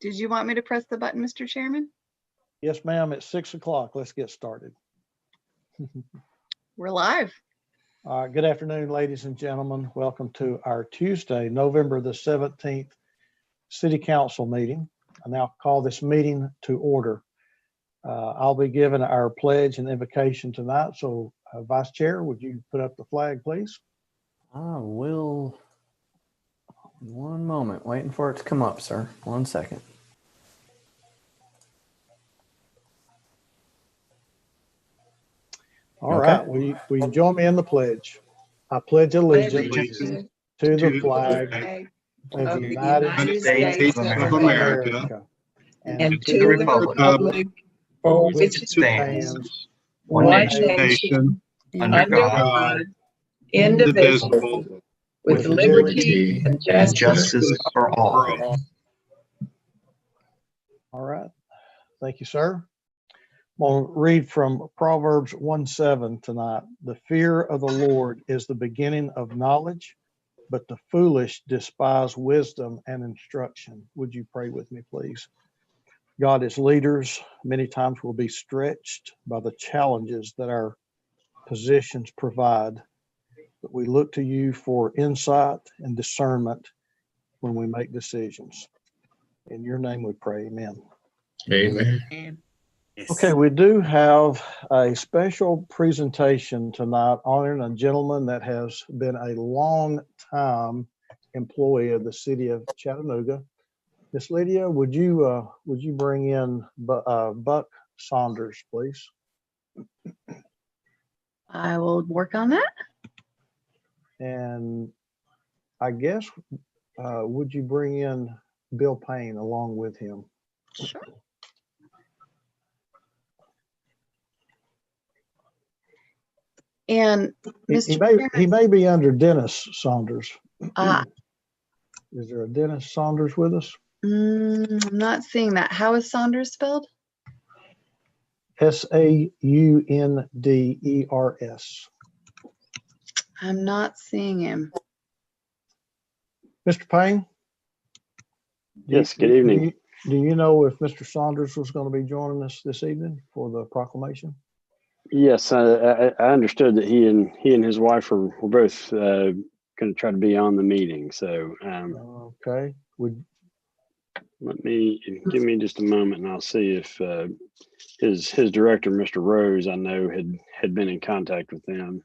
Did you want me to press the button, Mr. Chairman? Yes, ma'am. It's 6 o'clock. Let's get started. We're live. Good afternoon, ladies and gentlemen. Welcome to our Tuesday, November the 17th City Council meeting. I now call this meeting to order. I'll be giving our pledge and invocation tonight. So, Vice Chair, would you put up the flag, please? I will. One moment, waiting for it to come up, sir. 1 second. All right. Will you join me in the pledge? I pledge allegiance to the flag of the United States of America and to the republic for which it stands, one nation, under God, indivisible, with liberty and justice for all. All right. Thank you, sir. I'm going to read from Proverbs 1:7 tonight. The fear of the Lord is the beginning of knowledge, but the foolish despise wisdom and instruction. Would you pray with me, please? God, as leaders, many times will be stretched by the challenges that our positions provide. But we look to you for insight and discernment when we make decisions. In your name we pray, amen. Amen. Okay, we do have a special presentation tonight honoring a gentleman that has been a long time employee of the city of Chattanooga. Miss Lydia, would you bring in Buck Saunders, please? I will work on that. And I guess, would you bring in Bill Payne along with him? Sure. And he may be under Dennis Saunders. Ah. Is there a Dennis Saunders with us? I'm not seeing that. How is Saunders spelled? Saunders. I'm not seeing him. Mr. Payne? Yes, good evening. Do you know if Mr. Saunders was going to be joining us this evening for the proclamation? Yes, I understood that he and his wife were both going to try to be on the meeting. So okay. Give me just a moment, and I'll see if his director, Mr. Rose, I know had been in contact with them.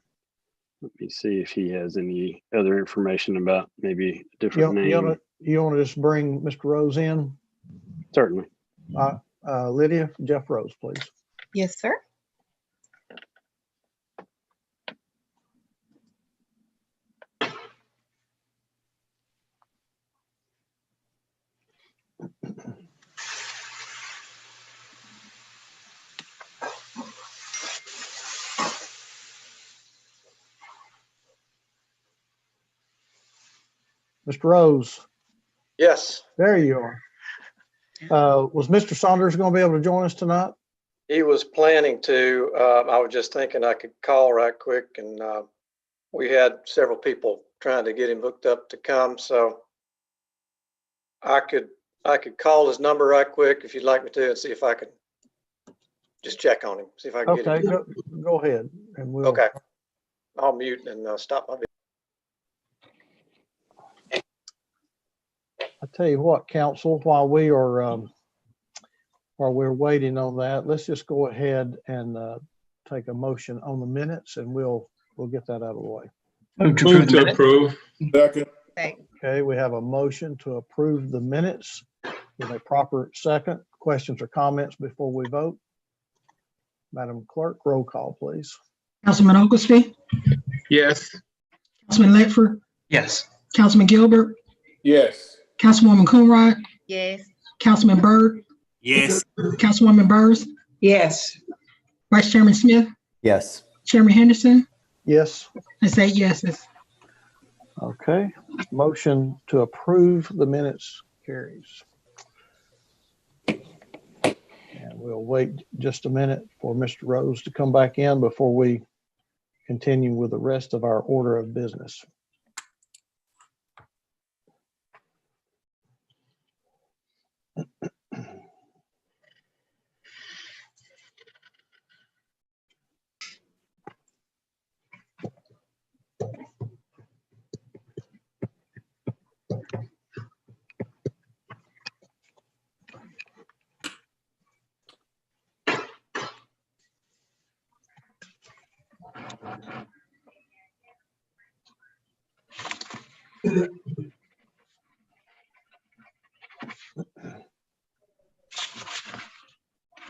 Let me see if he has any other information about maybe a different name. You want to just bring Mr. Rose in? Certainly. Lydia, Jeff Rose, please. Yes, sir. Mr. Rose. Yes. There you are. Was Mr. Saunders going to be able to join us tonight? He was planning to. I was just thinking I could call right quick, and we had several people trying to get him hooked up to come. So I could call his number right quick if you'd like me to, and see if I could just check on him, see if I can get him. Okay, go ahead. And we'll... Okay. I'll mute and stop my video. I tell you what, council, while we're waiting on that, let's just go ahead and take a motion on the minutes, and we'll get that out of the way. Move to approve. Second. Okay, we have a motion to approve the minutes with a proper second. Questions or comments before we vote? Madam Clerk, roll call, please. Councilman Oglesby? Yes. Councilman Ledford? Yes. Councilman Gilbert? Yes. Councilwoman Coonrod? Yes. Councilman Byrd? Yes. Councilwoman Burrs? Yes. Vice Chairman Smith? Yes. Chairman Henderson? Yes. That's 8 yeses. Okay, motion to approve the minutes carries. And we'll wait just a minute for Mr. Rose to come back in before we continue with the rest of our order of business.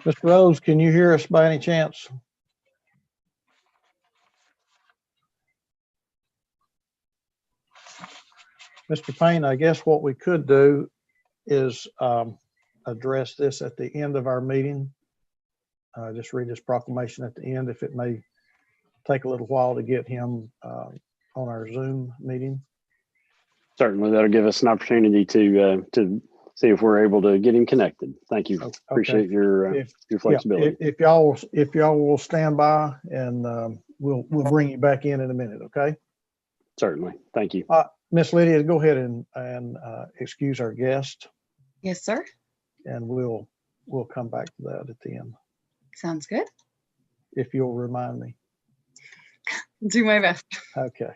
Mr. Rose, can you hear us by any chance? Mr. Payne, I guess what we could do is address this at the end of our meeting. Just read this proclamation at the end, if it may take a little while to get him on our Zoom meeting. Certainly, that'll give us an opportunity to see if we're able to get him connected. Thank you. Okay. Appreciate your flexibility. Yeah, if y'all will stand by, and we'll bring you back in a minute. Okay. Certainly. Thank you. Miss Lydia, go ahead and excuse our guest, Yes, sir. and we'll come back to that at the end, Sounds good. if you'll remind me. Do my best. Okay.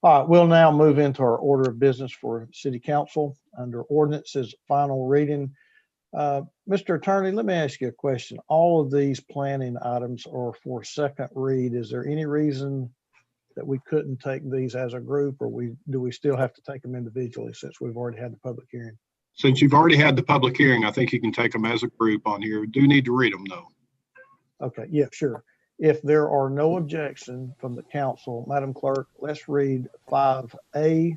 All right, we'll now move into our order of business for City Council under ordinances, final reading. Mr. Attorney, let me ask you a question. All of these planning items are for second read. Is there any reason that we couldn't take these as a group, or do we still have to take them individually since we've already had the public hearing? Since you've already had the public hearing, I think you can take them as a group on here. Do need to read them though. Okay, yeah, sure. If there are no objection from the council, Madam Clerk, let's read 5A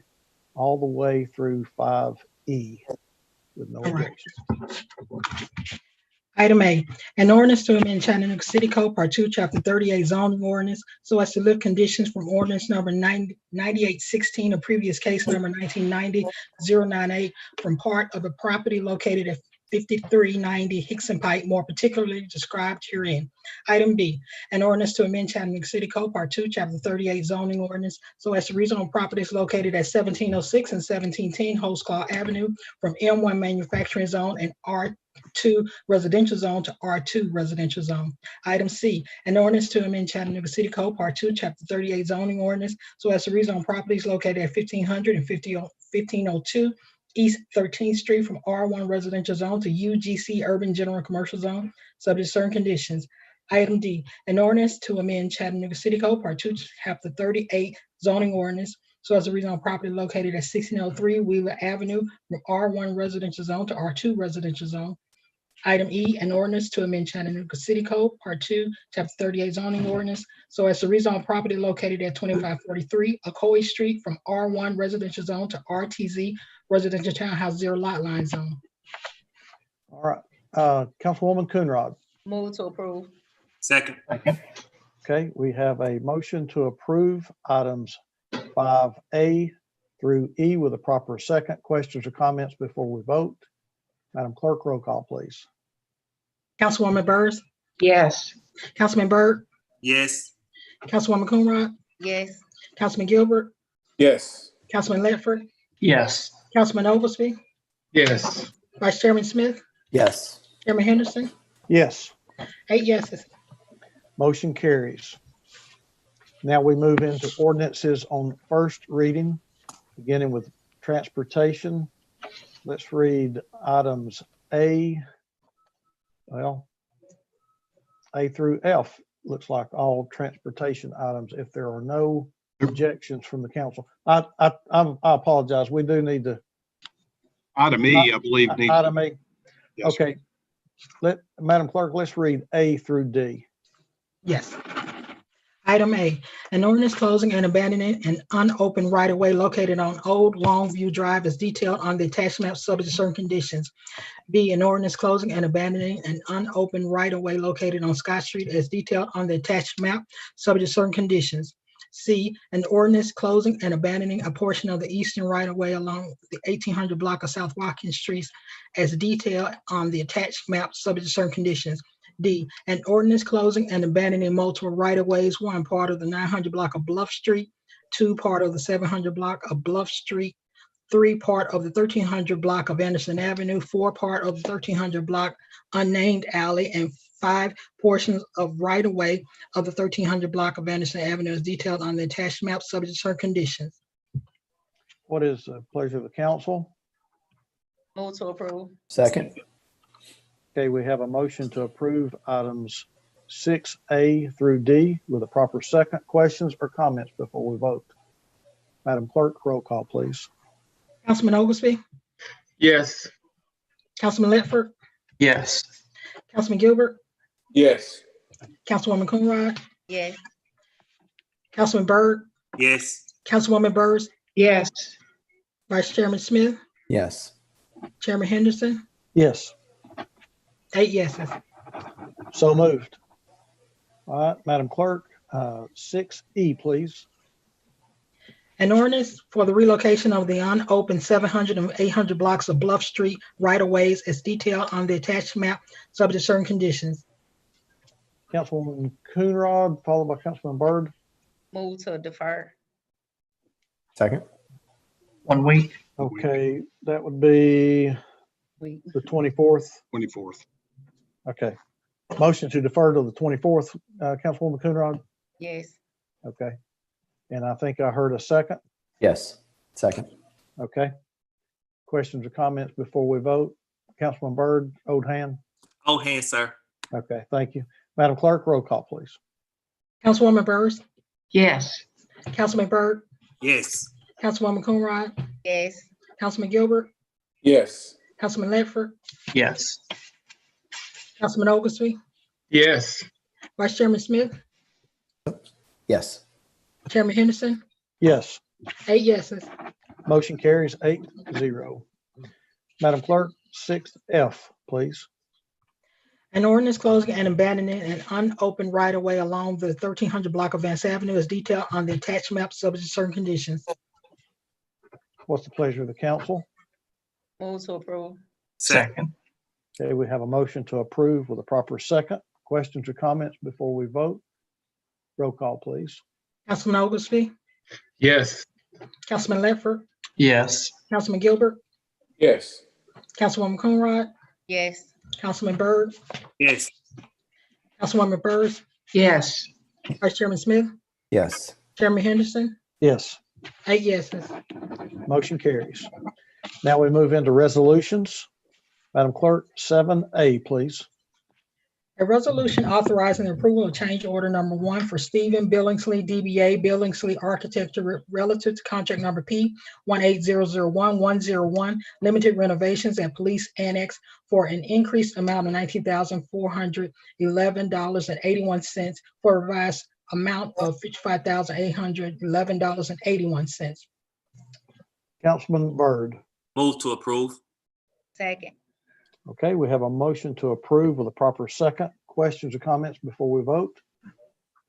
all the way through 5E with no All right. objections. Item A, an ordinance to amend Chattanooga City Code, Part 2, Chapter 38 zoning ordinance, so as to lift conditions from ordinance number 9816, a previous case number 1990-098, from part of a property located at 5390 Hickson Pike, more particularly described herein. Item B, an ordinance to amend Chattanooga City Code, Part 2, Chapter 38 zoning ordinance, so as to rezone properties located at 1706 and 1710 Holsclaw Avenue from M1 manufacturing zone and R2 residential zone to R2 residential zone. Item C, an ordinance to amend Chattanooga City Code, Part 2, Chapter 38 zoning ordinance, so as to rezone properties located at 1500 and 1502 East 13th Street from R1 residential zone to UGC urban general commercial zone, subject to certain conditions. Item D, an ordinance to amend Chattanooga City Code, Part 2, Chapter 38 zoning ordinance, so as to rezone property located at 1603 Wheeler Avenue from R1 residential zone to R2 residential zone. Item E, an ordinance to amend Chattanooga City Code, Part 2, Chapter 38 zoning ordinance, so as to rezone property located at 2543 Ocoee Street from R1 residential zone to RTZ residential townhouse 0 lot line zone. All right, Councilwoman Coonrod. Move to approve. Second. Okay, we have a motion to approve items 5A through E with a proper second. Questions or comments before we vote? Madam Clerk, roll call, please. Councilwoman Burrs, Yes. Councilman Byrd, Yes. Councilwoman Coonrod, Yes. Councilman Gilbert, Yes. Councilman Ledford, Yes. Councilman Oglesby, Yes. Vice Chairman Smith, Yes. Chairman Henderson, Yes, 8 yeses. motion carries. Now we move into ordinances on first reading, beginning with transportation. Let's read items A through F. Looks like all transportation items, if there are no objections from the council. I apologize. We do need to. Item E, I believe. needs- Item A. Yes, sir. Okay. Madam Clerk, let's read A through D. Yes. Item A, an ordinance closing and abandoning an unopened right-of-way located on Old Longview Drive as detailed on the attached map subject to certain conditions. B, an ordinance closing and abandoning an unopened right-of-way located on Scott Street as detailed on the attached map subject to certain conditions. C, an ordinance closing and abandoning a portion of the eastern right-of-way along the 1800 block of South Watkins Street as detailed on the attached map subject to certain conditions. D, an ordinance closing and abandoning multiple right-of-ways, 1 part of the 900 block of Bluff Street, 2 part of the 700 block of Bluff Street, 3, part of the 1300 block of Anderson Avenue, 4, part of the 1300 block unnamed alley, and 5 portions of right-of-way of the 1300 block of Anderson Avenue as detailed on the attached map, subject to certain conditions. What is the pleasure of the council? Move to approve. Second. Okay, we have a motion to approve items 6A through D with a proper second. Questions or comments before we vote? Madam Clerk, roll call, please. Councilman Oglesby, Yes. Councilman Ledford, Yes. Councilman Gilbert, Yes. Councilwoman Coonrod, Yes. Councilman Byrd, Yes. Councilwoman Byrd, Yes. Vice Chairman Smith, Yes. Chairman Henderson, Yes, 8 yeses. so moved. All right, Madam Clerk, 6E, please. An ordinance for the relocation of the unopened 700 and 800 blocks of Bluff Street right-of-ways as detailed on the attached map, subject to certain conditions. Councilwoman Coonrod, followed by Councilman Byrd. Move to defer. Second. 1 week. Okay, that would be Week. the 24th. 24th. Okay. Motion to defer to the 24th, Councilwoman Coonrod. Yes. Okay. And I think I heard a second. Yes. Second. Okay. Questions or comments before we vote? Councilman Byrd, old hand. Old hand, sir. Okay, thank you. Madam Clerk, roll call, please. Councilwoman Byrd, Yes. Councilman Byrd, Yes. Councilwoman Coonrod, Yes. Councilman Gilbert, Yes. Councilman Ledford, Yes. Councilman Oglesby, Yes. Vice Chairman Smith, Yes. Chairman Henderson, Yes, 8 yeses. motion carries 8-0. Madam Clerk, 6F, please. An ordinance closing and abandoning an unopened right-of-way along the 1300 block of Vance Avenue as detailed on the attached map, subject to certain conditions. What's the pleasure of the council? Move to approve. Second. Okay, we have a motion to approve with a proper second. Questions or comments before we vote? Roll call, please. Councilman Oglesby, Yes. Councilman Ledford, Yes. Councilman Gilbert, Yes. Councilwoman Coonrod, Yes. Councilman Byrd, Yes. Councilwoman Byrd, Yes. Vice Chairman Smith, Yes. Chairman Henderson, Yes, 8 yeses. motion carries. Now we move into resolutions. Madam Clerk, 7A, please. A resolution authorizing the approval of change order number 1 for Stephen Billingsley, DBA Billingsley Architecture relative to contract number P 18001-101, limited renovations at Police Annex for an increased amount of $19,411.81 for a revised amount of $55,811.81. Councilman Byrd. Move to approve. Second. Okay, we have a motion to approve with a proper second. Questions or comments before we vote?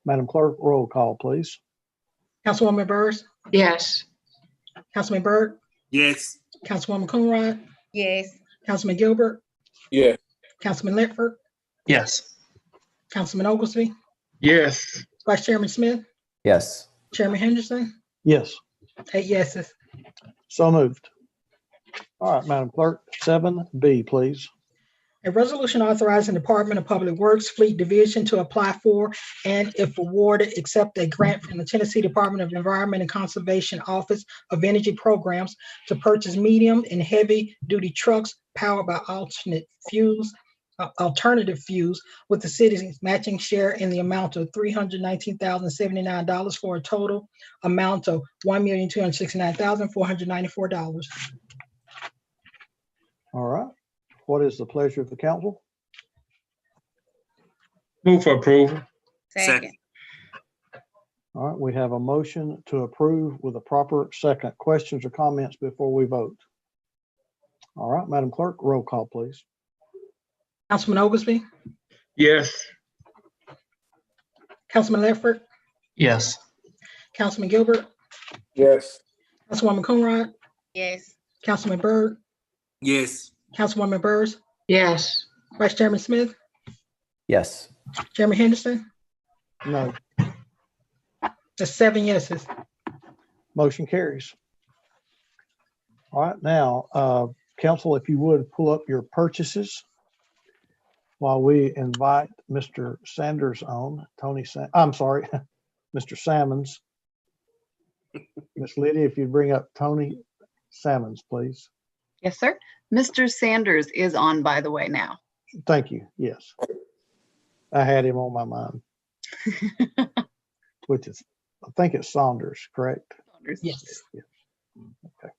Madam Clerk, roll call, please. Councilwoman Byrd, Yes. Councilman Byrd, Yes. Councilwoman Coonrod, Yes. Councilman Gilbert, Yeah. Councilman Ledford, Yes. Councilman Oglesby, Yes. Vice Chairman Smith, Yes. Chairman Henderson, Yes, 8 yeses. so moved. All right, Madam Clerk, 7B, please. A resolution authorizing the Department of Public Works Fleet Division to apply for and if awarded, accept a grant from the Tennessee Department of Environment and Conservation Office of Energy Programs to purchase medium and heavy duty trucks powered by alternative fuels with the city's matching share in the amount of $319,079 for a total amount of $1,269,494. All right. What is the pleasure of the council? Move for approval. Second. All right, we have a motion to approve with a proper second. Questions or comments before we vote? All right, Madam Clerk, roll call, please. Councilman Oglesby, Yes. Councilman Ledford, Yes. Councilman Gilbert, Yes. Councilwoman Coonrod, Yes. Councilman Byrd, Yes. Councilwoman Byrd, Yes. Vice Chairman Smith, Yes. Chairman Henderson, No, that's 7 yeses. motion carries. All right, now, council, if you would pull up your purchases while we invite Mr. Sanders on, I'm sorry, Mr. Salmons. Miss Lydia, if you'd bring up Tony Salmons, please. Yes, sir. Mr. Sanders is on, by the way, now. Thank you. Yes. I had him on my mind, which is, I think it's Saunders, correct? Yes. Okay.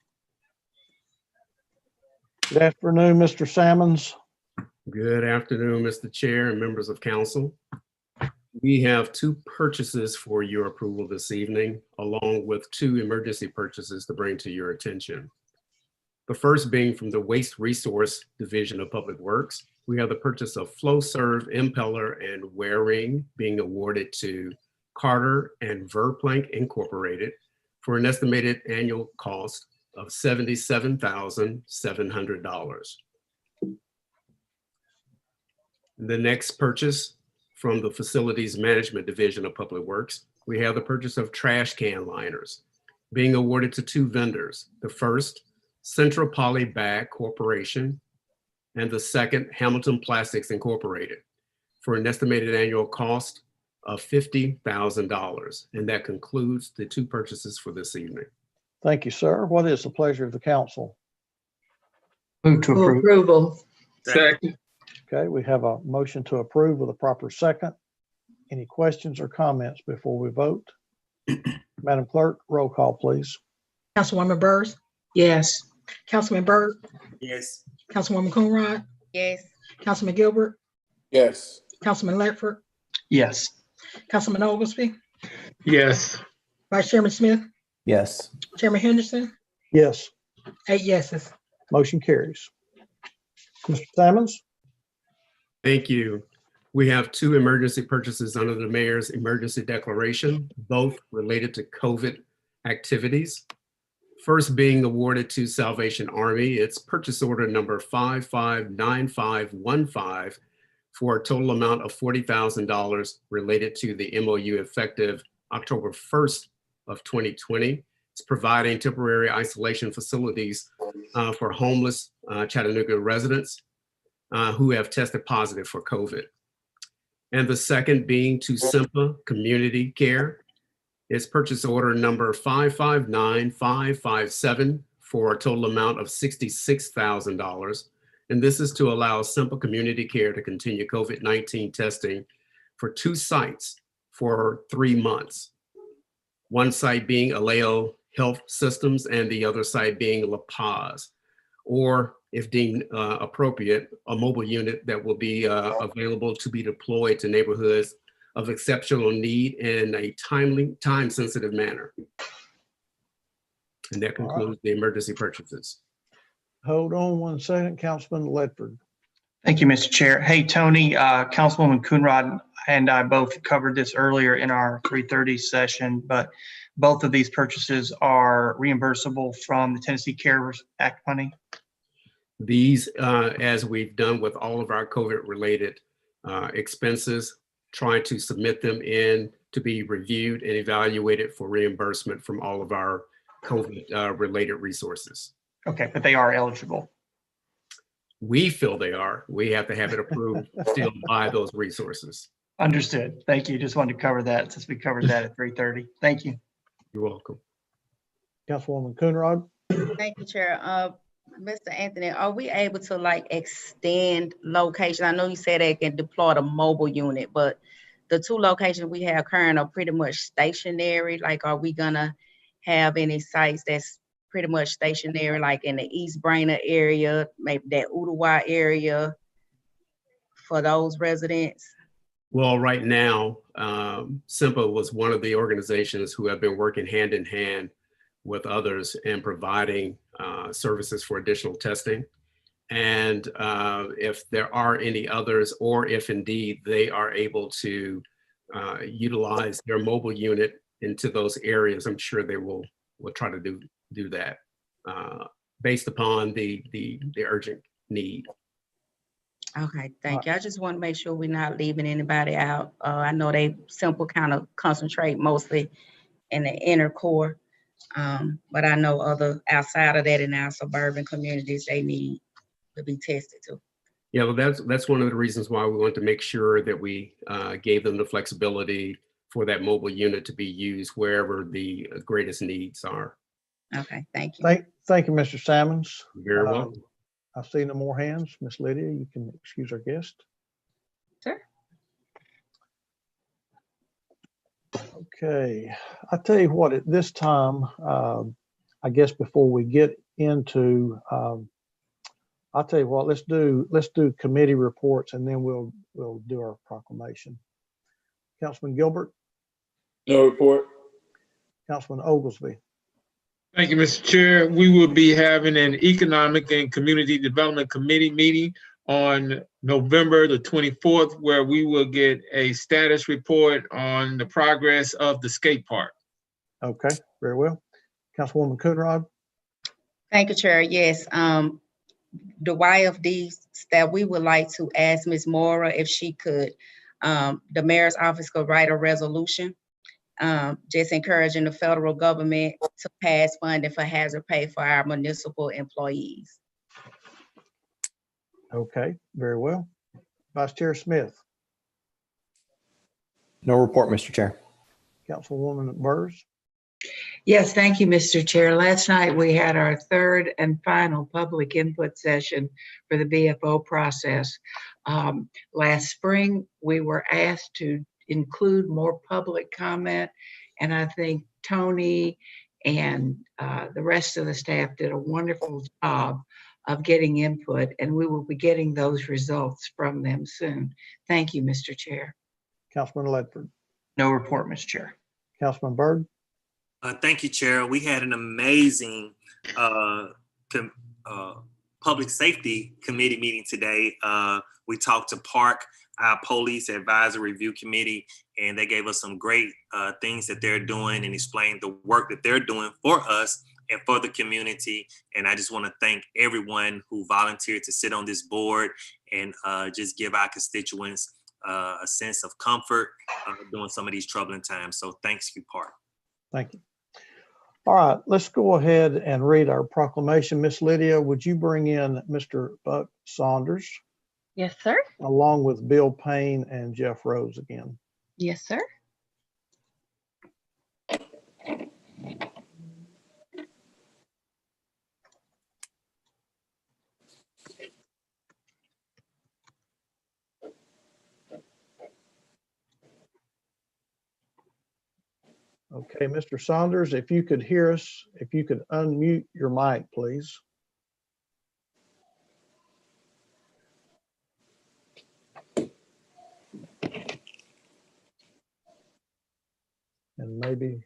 Good afternoon, Mr. Salmons. Good afternoon, Mr. Chair and members of council. We have 2 purchases for your approval this evening, along with 2 emergency purchases to bring to your attention. The first being from the Waste Resource Division of Public Works. We have the purchase of flow-serve impeller and wear ring being awarded to Carter and Verplank Incorporated for an estimated annual cost of $77,700. The next purchase from the Facilities Management Division of Public Works, we have the purchase of trash can liners being awarded to 2 vendors. The first, Central Poly Bag Corporation, and the second, Hamilton Plastics Incorporated, for an estimated annual cost of $50,000. And that concludes the 2 purchases for this evening. Thank you, sir. What is the pleasure of the council? Move to approve. Approval. Second. Okay, we have a motion to approve with a proper second. Any questions or comments before we vote? Madam Clerk, roll call, please. Councilwoman Burrs, Yes. Councilman Byrd, Yes. Councilwoman Coonrod, Yes. Councilman Gilbert, Yes. Councilman Ledford, Yes. Councilman Oglesby, Yes. Vice Chairman Smith, Yes. Chairman Henderson, Yes, 8 yeses. motion carries. Mr. Salmons? Thank you. We have 2 emergency purchases under the mayor's emergency declaration, both related to COVID activities. First being awarded to Salvation Army, it's purchase order number 559515 for a total amount of $40,000 related to the MOU effective October 1st of 2020. It's providing temporary isolation facilities for homeless Chattanooga residents who have tested positive for COVID. And the second being to Simpa Community Care. It's purchase order number 559557 for a total amount of $66,000. And this is to allow Simpa Community Care to continue COVID-19 testing for 2 sites for 3 months. One site being Aleo Health Systems and the other site being La Paz, or if deemed appropriate, a mobile unit that will be available to be deployed to neighborhoods of exceptional need in a timely, time-sensitive manner. And that concludes the emergency purchases. Hold on one second, Councilman Ledford. Thank you, Mr. Chair. Hey, Tony, Councilwoman Coonrod and I both covered this earlier in our 3:30 session, but both of these purchases are reimbursable from the Tennessee CARES Act money. These, as we've done with all of our COVID-related expenses, trying to submit them in to be reviewed and evaluated for reimbursement from all of our COVID-related resources. Okay, but they are eligible. We feel they are. We have to have it approved still by those resources. Understood. Thank you. Just wanted to cover that since we covered that at 3:30. Thank you. You're welcome. Councilwoman Coonrod? Thank you, Chair. Mr. Anthony, are we able to like extend location? I know you said they can deploy the mobile unit, but the 2 locations we have current are pretty much stationary. Like, are we gonna have any sites that's pretty much stationary, like in the East Brainerd area, maybe that Uruguay area for those residents? Well, right now, SIMPA was one of the organizations who have been working hand in hand with others in providing services for additional testing. And if there are any others, or if indeed they are able to utilize their mobile unit into those areas, I'm sure they will try to do that based upon the urgent need. Okay, thank you. I just want to make sure we're not leaving anybody out. I know they Simple kind of concentrate mostly in the inner core. But I know outside of that in our suburban communities, they need to be tested too. Yeah, well, that's one of the reasons why we want to make sure that we gave them the flexibility for that mobile unit to be used wherever the greatest needs are. Okay, thank you. Thank you, Mr. Salmons. Very well. I see no more hands. Miss Lydia, you can excuse our guest. Sure. Okay, I tell you what, at this time, I guess before we get into, I'll tell you what, let's do committee reports and then we'll do our proclamation. Councilman Gilbert, No report. Councilman Oglesby. Thank you, Mr. Chair. We will be having an Economic and Community Development Committee meeting on November the 24th, where we will get a status report on the progress of the skate park. Okay, very well. Councilwoman Coonrod. Thank you, Chair. Yes, the YFD staff, we would like to ask Ms. Mora if she could, the mayor's office could write a resolution, just encouraging the federal government to pass funding for hazard pay for our municipal employees. Okay, very well. Vice Chair Smith. No report, Mr. Chair. Councilwoman Burrs. Yes, thank you, Mr. Chair. Last night we had our third and final public input session for the BFO process. Last spring, we were asked to include more public comment, and I think Tony and the rest of the staff did a wonderful job of getting input, and we will be getting those results from them soon. Thank you, Mr. Chair. Councilman Ledford. No report, Mr. Chair. Councilman Byrd. Thank you, Chair. We had an amazing public safety committee meeting today. We talked to Park, our police advisory review committee, and they gave us some great things that they're doing and explained the work that they're doing for us and for the community. And I just want to thank everyone who volunteered to sit on this board and just give our constituents a sense of comfort during some of these troubling times. So thanks you, Park. Thank you. All right, let's go ahead and read our proclamation. Miss Lydia, would you bring in Mr. Buck Saunders? Yes, sir. Along with Bill Payne and Jeff Rose again. Yes, sir. Okay, Mr. Saunders, if you could hear us, if you could unmute your mic, please. And maybe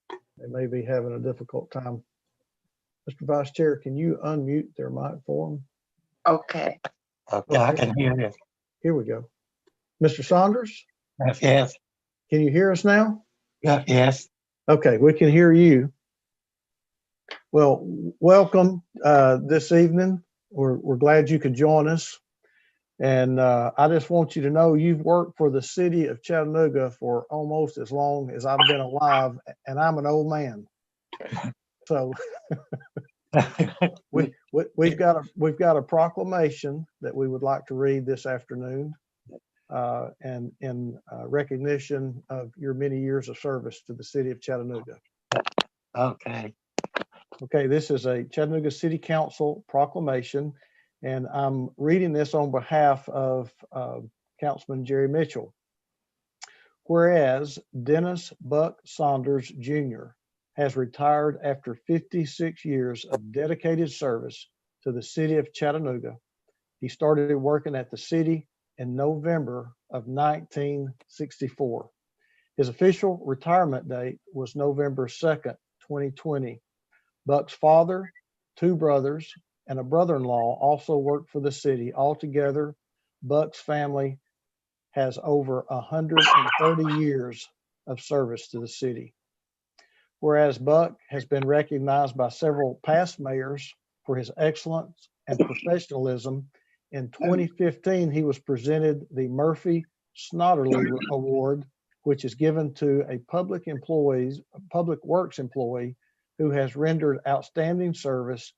they may be having a difficult time. Mr. Vice Chair, can you unmute their mic for them? Okay. Yeah, I can hear you. Here we go. Mr. Saunders? Yes. Can you hear us now? Yeah, yes. Okay, we can hear you. Well, welcome this evening. We're glad you could join us. And I just want you to know you've worked for the city of Chattanooga for almost as long as I've been alive, and I'm an old man. So we've got a proclamation that we would like to read this afternoon, and in recognition of your many years of service to the city of Chattanooga. Okay. Okay, this is a Chattanooga City Council proclamation, and I'm reading this on behalf of Councilman Jerry Mitchell. Whereas Dennis Buck Saunders Jr. has retired after 56 years of dedicated service to the city of Chattanooga. He started working at the city in November of 1964. His official retirement date was November 2nd, 2020. Buck's father, two brothers, and a brother-in-law also worked for the city. Altogether, Buck's family has over 130 years of service to the city. Whereas Buck has been recognized by several past mayors for his excellence and professionalism, in 2015, he was presented the Murphy Snodderly Award which is given to a public works employee who has rendered outstanding service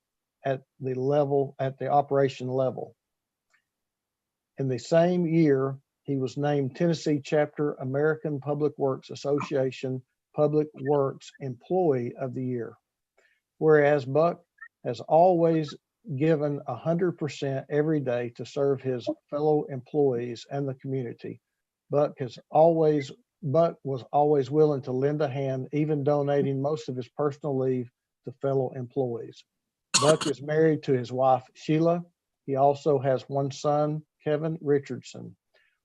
at the operation level. In the same year, he was named Tennessee Chapter American Public Works Association Public Works Employee of the Year. Whereas Buck has always given 100% every day to serve his fellow employees and the community. Buck was always willing to lend a hand, even donating most of his personal leave to fellow employees. Buck is married to his wife, Sheila. He also has one son, Kevin Richardson.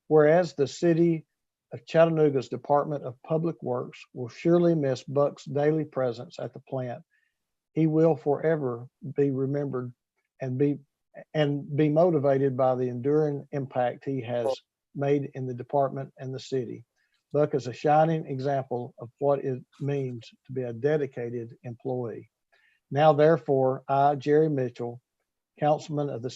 Whereas the City of Chattanooga's Department of Public Works will surely miss Buck's daily presence at the plant, he will forever be remembered and be motivated by the enduring impact he has made in the department and the city. Buck is a shining example of what it means to be a dedicated employee. Now, therefore, I, Jerry Mitchell, Councilman of the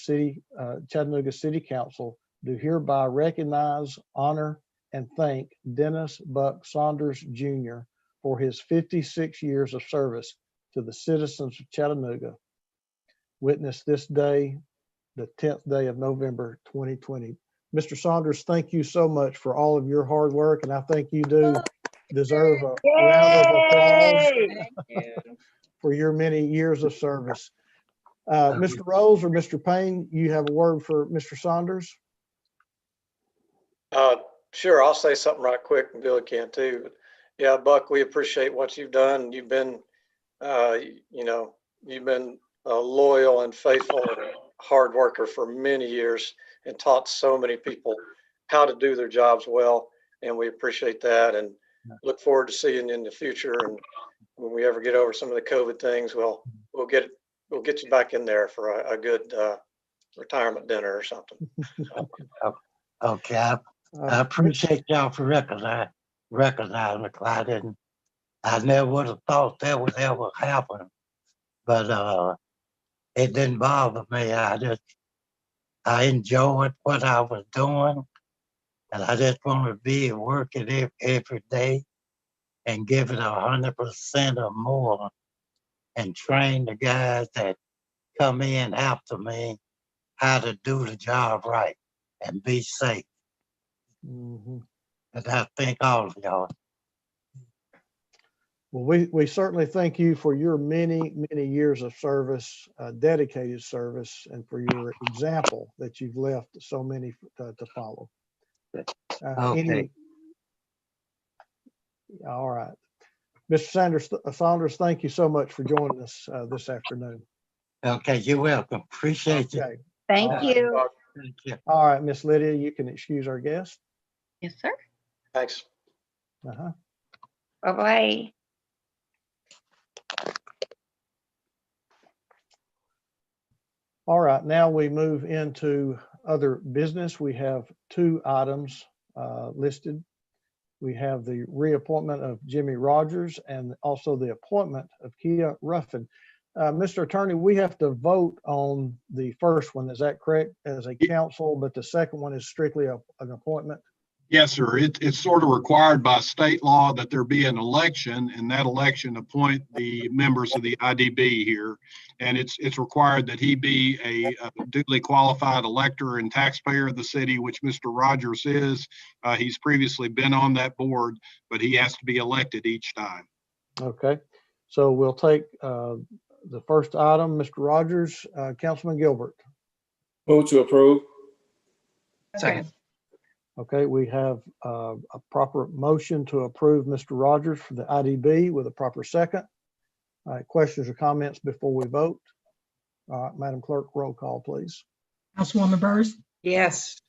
Chattanooga City Council, do hereby recognize, honor, and thank Dennis Buck Saunders Jr. for his 56 years of service to the citizens of Chattanooga. Witness this day, the 10th day of November, 2020. Mr. Saunders, thank you so much for all of your hard work, and I think you do deserve a round of applause for your many years of service. Mr. Rose or Mr. Payne, you have a word for Mr. Saunders? Sure, I'll say something right quick, and Billy can too. Yeah, Buck, we appreciate what you've done. You've been, you've been a loyal and faithful and hard worker for many years and taught so many people how to do their jobs well. And we appreciate that and look forward to seeing you in the future. And when we ever get over some of the COVID things, we'll get you back in there for a good retirement dinner or something. Okay, I appreciate y'all for recognizing me. I never would have thought that would ever happen, but it didn't bother me. I enjoyed what I was doing, and I just want to be working every day and give it 100% or more, and train the guys that come in after me how to do the job right and be safe. Mm-hmm. And I thank all of y'all. Well, we certainly thank you for your many, many years of service, dedicated service, and for your example that you've left so many to follow. Okay. All right. Mr. Saunders, thank you so much for joining us this afternoon. Okay, you're welcome. Appreciate you. Thank you. Thank you. All right, Miss Lydia, you can excuse our guest. Yes, sir. Thanks. Bye-bye. All right, now we move into other business. We have two items listed. We have the reappointment of Jimmy Rogers and also the appointment of Kia Ruffin. Mr. Attorney, we have to vote on the first one. Is that correct, as a council? But the second one is strictly an appointment? Yes, sir. It's sort of required by state law that there be an election, and that election appoint the members of the IDB here. And it's required that he be a duly qualified elector and taxpayer of the city, which Mr. Rogers is. He's previously been on that board, but he has to be elected each time. Okay, so we'll take the first item, Mr. Rogers, Councilman Gilbert. Move to approve. Second. Okay, we have a proper motion to approve Mr. Rogers for the IDB with a proper second. All right, questions or comments before we vote? All right, Madam Clerk, roll call, please. Councilwoman Burrs, Yes.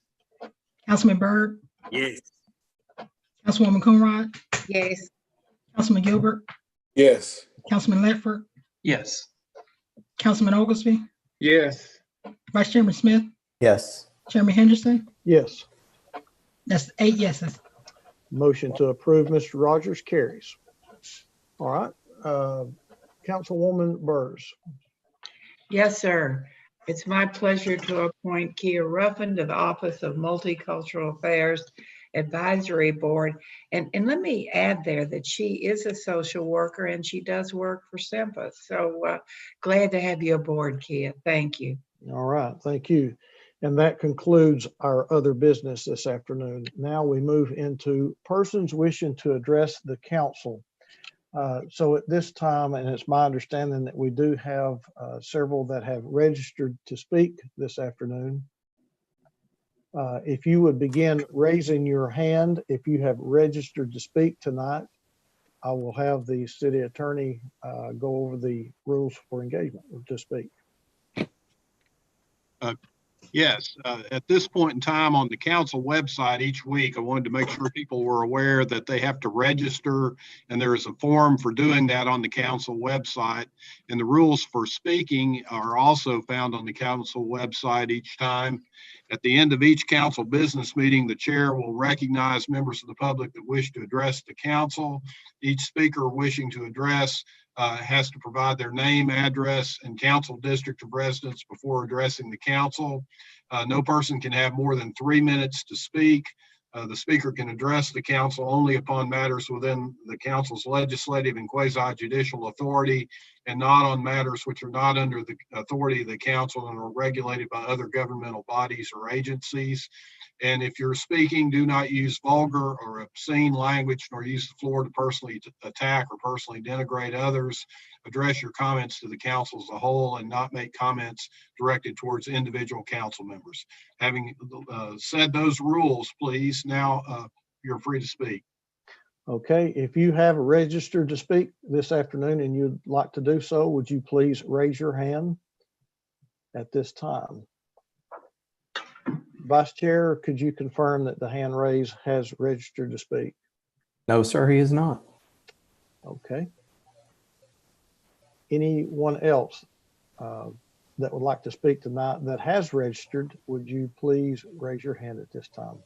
Councilman Byrd, Yes. Councilwoman Coonrod, Yes. Councilman Gilbert, Yes. Councilman Ledford, Yes. Councilman Oglesby, Yes. Vice Chairman Smith, Yes. Chairman Henderson. Yes, That's 8 yeses. motion to approve Mr. Rogers carries. All right, Councilwoman Burrs. Yes, sir. It's my pleasure to appoint Kia Ruffin to the Office of Multicultural Affairs Advisory Board. And let me add there that she is a social worker and she does work for SIMPA. So glad to have you aboard, Kia. Thank you. All right, thank you. And that concludes our other business this afternoon. Now we move into persons wishing to address the council. So at this time, and it's my understanding that we do have several that have registered to speak this afternoon. If you would begin raising your hand, if you have registered to speak tonight, I will have the city attorney go over the rules for engagement to speak. Yes, at this point in time on the council website each week, I wanted to make sure people were aware that they have to register, and there is a form for doing that on the council website. And the rules for speaking are also found on the council website each time. At the end of each council business meeting, the chair will recognize members of the public that wish to address the council. Each speaker wishing to address has to provide their name, address, and council district of residence before addressing the council. No person can have more than 3 minutes to speak. The speaker can address the council only upon matters within the council's legislative and quasi-judicial authority, and not on matters which are not under the authority of the council and are regulated by other governmental bodies or agencies. And if you're speaking, do not use vulgar or obscene language, nor use the floor to personally attack or personally denigrate others. Address your comments to the council as a whole and not make comments directed towards individual council members. Having said those rules, please, now you're free to speak. Okay, if you have registered to speak this afternoon and you'd like to do so, would you please raise your hand at this time? Vice Chair, could you confirm that the hand raised has registered to speak? No, sir, he is not. Okay. Anyone else that would like to speak tonight that has registered, would you please raise your hand at this time?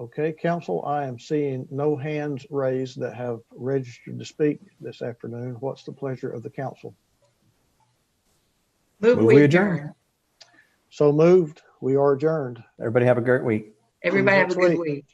Okay, council, I am seeing no hands raised that have registered to speak this afternoon. What's the pleasure of the council? Move we adjourn. So moved. We are adjourned. Everybody have a great week. Everybody have a Next good week. week.